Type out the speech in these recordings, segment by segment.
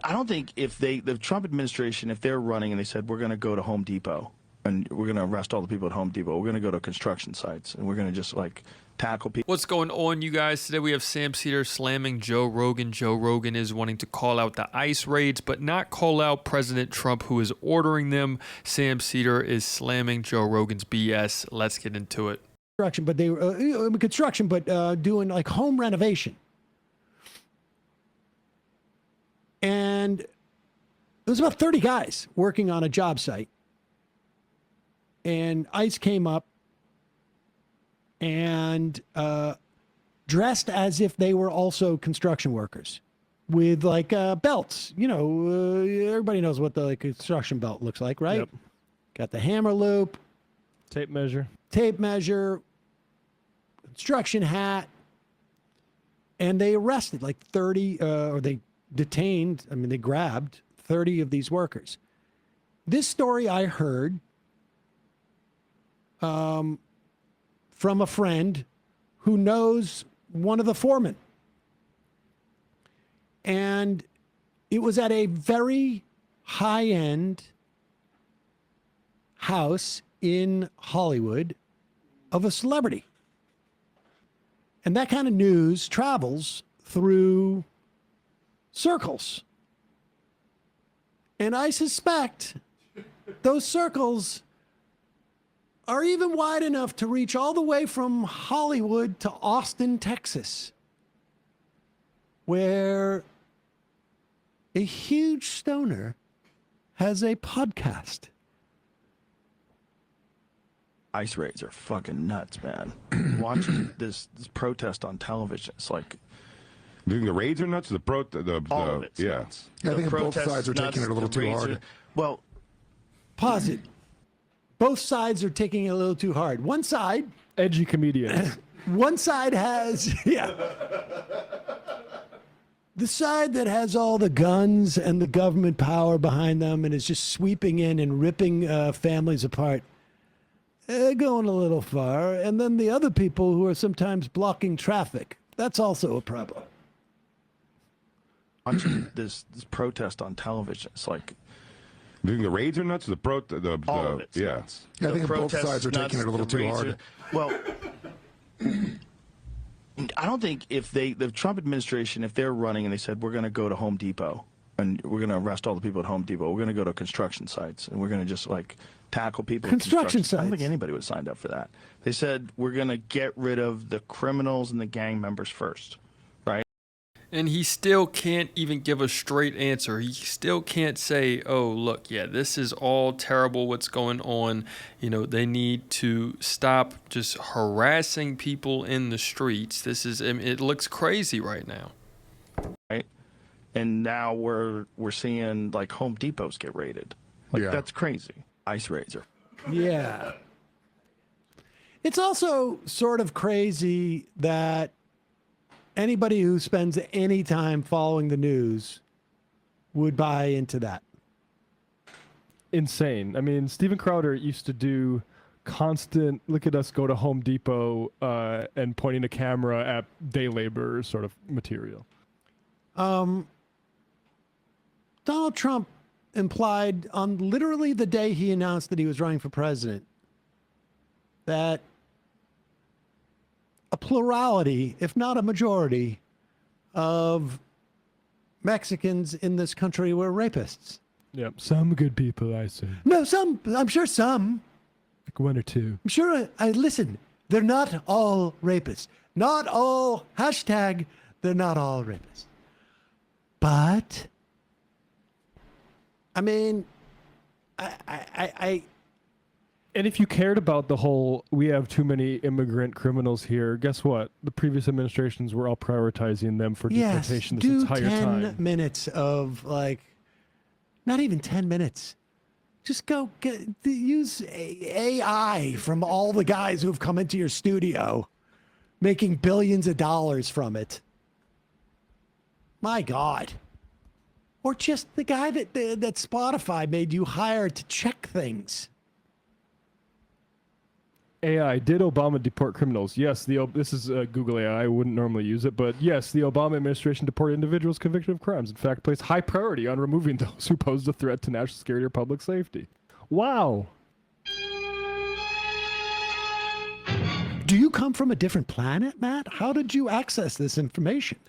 I don't think if the Trump administration, if they're running and they said, we're going to go to Home Depot and we're going to arrest all the people at Home Depot, we're going to go to construction sites and we're going to just like tackle people. What's going on, you guys? Today we have Sam Seder slamming Joe Rogan. Joe Rogan is wanting to call out the ICE raids, but not call out President Trump, who is ordering them. Sam Seder is slamming Joe Rogan's BS. Let's get into it. Construction, but they were doing like home renovation. And there was about 30 guys working on a job site. And ICE came up and dressed as if they were also construction workers with like belts. You know, everybody knows what the construction belt looks like, right? Yep. Got the hammer loop. Tape measure, construction hat. And they arrested like 30, or they detained, they grabbed 30 of these workers. This story I heard from a friend who knows one of the foremen. And it was at a very high-end house in Hollywood of a celebrity. And that kind of news travels through circles. And I suspect those circles are even wide enough to reach all the way from Hollywood to Austin, Texas, where a huge stoner has a podcast. ICE raids are fucking nuts, man. Watching this protest on television, it's like, You think the raids are nuts? all of it's yeah. nuts. I The think both protests sides are nuts, taking it a little the too raids hard. well, Pause it. Both sides are taking it a little too hard. One side edgy comedian. has, yeah. The side that has all the guns and the government power behind them and is just sweeping in and ripping families apart, going a little far. And then the other people who are sometimes blocking traffic, that's also a problem. watching this protest on television, it's like, You think the raids are nuts? all of it's yeah. nuts. I The think both protests sides are taking it a little the too raids hard. well, I don't think if the Trump administration, if they're running and they said, we're going to go to Home Depot and we're going to arrest all the people at Home Depot, we're going to go to construction sites and we're going to just like tackle people. in Construction I don't sites. think anybody would have signed up for that. They said, we're going to get rid of the criminals and the gang members first, right? And he still can't even give a straight answer. He still can't say, oh, look, yeah, this is all terrible what's going on. You know, they need to stop just harassing people in the streets. This is, it looks crazy right now. Right? And now we're seeing like Home Depots get raided. Like, Yeah. that's crazy. ICE raids are. Yeah. It's also sort of crazy that anybody who spends any time following the news would buy into that. Insane. I mean, Steven Crowder used to do constant, look at us go to Home Depot and pointing a camera at day labor sort of material. Donald Trump implied on literally the day he announced that he was running for president that a plurality, if not a majority, of Mexicans in this country were rapists. Yep. Some good people, I say. No, some, I'm sure some. Like one or two. I'm sure, listen, they're not all rapists. Not all, hashtag, they're not all rapists. But, I mean, And if you cared about the whole, we have too many immigrant criminals here, guess what? The previous administrations were all prioritizing them for yes, deportation this do entire 10 time. minutes of like, not even 10 minutes. Just go use AI from all the guys who've come into your studio, making billions of dollars from it. My God. Or just the guy that Spotify made you hire to check things. AI, did Obama deport criminals? Yes, this is Google AI. I wouldn't normally use it, but yes, the Obama administration deported individuals convicted of crimes. In fact, placed high priority on removing those who posed a threat to national security or public safety. Wow. Do you come from a different planet, Matt? How did you access this information?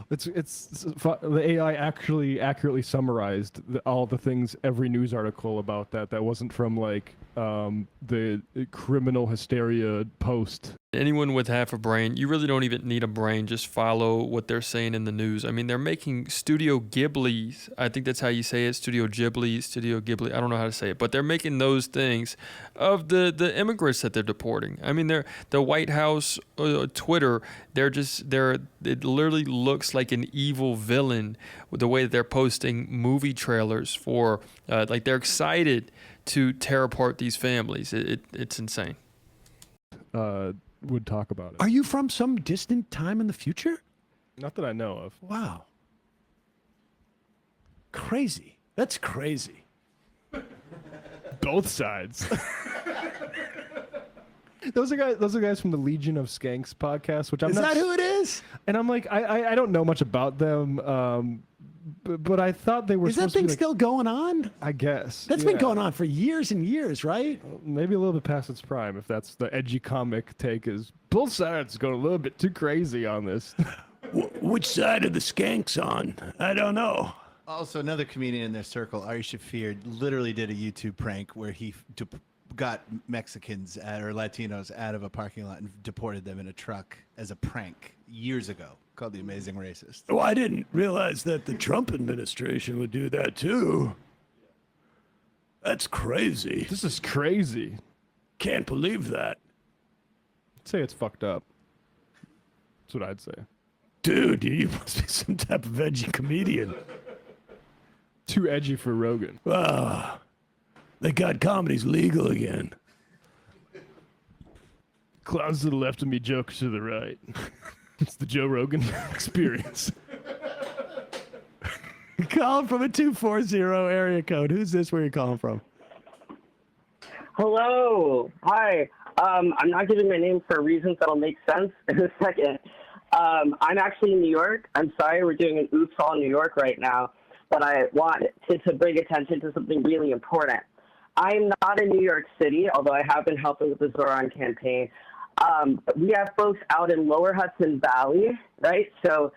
The AI actually accurately summarized all the things, every news article about that wasn't from like the criminal hysteria post. Anyone with half a brain, you really don't even need a brain. Just follow what they're saying in the news. I mean, they're making Studio Ghibli. I think that's how you say it. Studio Ghibli. I don't know how to say it, but they're making those things of the immigrants that they're deporting. I mean, the White House Twitter. It literally looks like an evil villain with the way that they're posting movie trailers for, like they're excited to tear apart these families. It's insane. Would talk about it. Are you from some distant time in the future? Not that I know of. Wow. Crazy. That's crazy. Both sides. Those are guys from the Legion of Skanks podcast, which Is that who it is? And I'm like, I don't know much about them, but I thought they were. Is that thing still going on? I guess That's been going on for years and years, right? Maybe a little bit past its prime, if that's the edgy comic take. Is both sides going a little bit too crazy on this? Which side are the skanks on? I don't know. Also, another comedian in their circle, Ari Shafir, literally did a YouTube prank where he got Mexicans or Latinos out of a parking lot and deported them in a truck as a prank years ago, called The Amazing Racist. Oh, I didn't realize that the Trump administration would do that too. That's crazy. This is crazy. Can't believe that. I'd say it's fucked up. That's what I'd say. Dude, you must be some type of edgy comedian. Too edgy for Rogan. Ah, thank God comedy's legal again. Clowns to the left of me, jokes to the right. It's the Joe Rogan Experience. Calling from a 240 area code. Who's this? Where are you calling from? Hello. Hi. I'm not giving my name for reasons that'll make sense in a second. I'm actually in New York. I'm sorry we're doing an Oops All New York right now, but I want to bring attention to something really important. I'm not in New York City, although I have been helping with the Zoran campaign. We have folks out in Lower Hudson Valley, right? So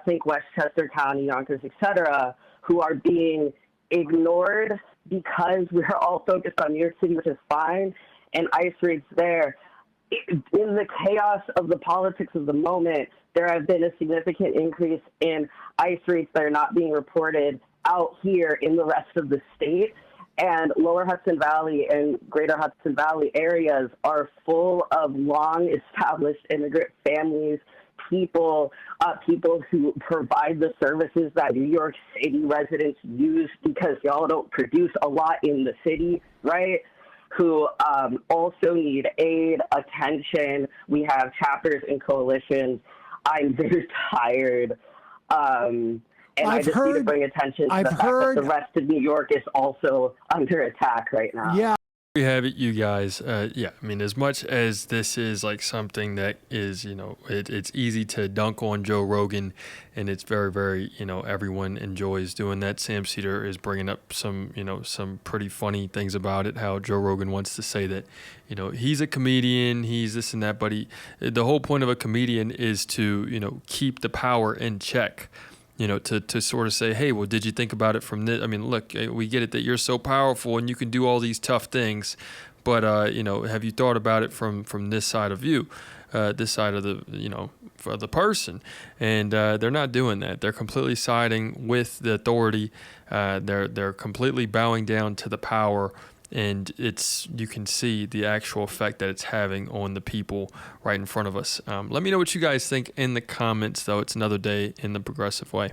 think Westchester County, Yonkers, etc., who are being ignored because we're all focused on New York City, which is fine, and ICE raids there. In the chaos of the politics of the moment, there have been a significant increase in ICE raids that are not being reported out here in the rest of the state. And Lower Hudson Valley and Greater Hudson Valley areas are full of long-established immigrant families, people who provide the services that New York City residents use because y'all don't produce a lot in the city, right? Who also need aid, attention. We have chapters and coalitions. I'm very tired. And I just need to bring attention to the fact that the rest of New York is also under attack right now. Yeah. We have it, you guys. Yeah, I mean, as much as this is like something that is, it's easy to dunk on Joe Rogan, and it's very, very, everyone enjoys doing that. Sam Seder is bringing up some pretty funny things about it, how Joe Rogan wants to say that, he's a comedian, he's this and that, but the whole point of a comedian is to, keep the power in check. To sort of say, hey, well, did you think about it from this? I mean, look, we get it that you're so powerful and you can do all these tough things, but, have you thought about it from this side of view, this side of the, for the person? And they're not doing that. They're completely siding with the authority. They're completely bowing down to the power. And you can see the actual effect that it's having on the people right in front of us. Let me know what you guys think in the comments, though. It's another day in the progressive way.